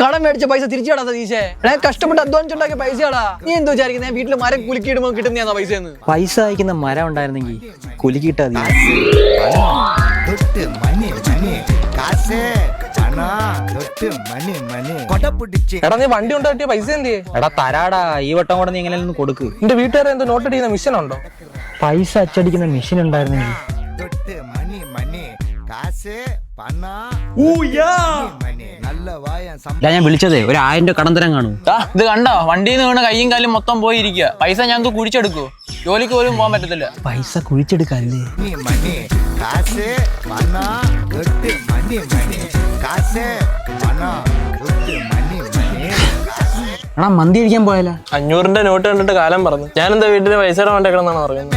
കടം മേടിച്ച പൈസ തിരിച്ചു കടാ സതീശേ. കഷ്ടപ്പെട്ട് അധ്വാനിച്ചുണ്ടാക്കിയ പൈസയാടാ. നീ എന്തോ വിചാരിക്കുന്നേ വീട്ടിൽ മരം കുലുക്കിയിടുമ്പോ കിട്ടുന്ന പൈസ? പൈസ അയക്കുന്ന മരം ഉണ്ടായിരുന്നെങ്കിൽ കുലുക്കിയിട്ടാ മതി. എടാ നീ വണ്ടി കൊണ്ട് കിട്ടിയ പൈസ എന്ത്? എടാ തരാടാ, ഈ വട്ടം കൂടെ നീ എങ്ങനെയൊന്ന് കൊടുക്ക്. എന്റെ വീട്ടുകാരെ എന്തോ നോട്ട് അടിക്കുന്ന മിഷൻ ഉണ്ടോ? പൈസ അച്ചടിക്കുന്ന മെഷീൻ ഉണ്ടായിരുന്നെങ്കിൽ. ഞാൻ വിളിച്ചതേ ഒരു 1000 രൂപ കടം തരാൻ കാണൂ. ഇത് കണ്ടോ, വണ്ടിയിൽ നിന്ന് വീണ് കയ്യും കാലും മൊത്തം പോയിരിക്കുക. പൈസ ഞാൻ കുഴിച്ചെടുക്കൂ, ജോലിക്ക് പോലും പോകാൻ പറ്റത്തില്ല. പൈസ കുഴിച്ചെടുക്കല്ലേ? എടാ മന്തി കഴിക്കാൻ പോയാലോ? 500 നോട്ട് കണ്ടിട്ട് കാലം പറഞ്ഞു. ഞാനെന്താ വീട്ടില് പൈസ കൊണ്ടേക്കണമെന്നാണ് പറയുന്നത്.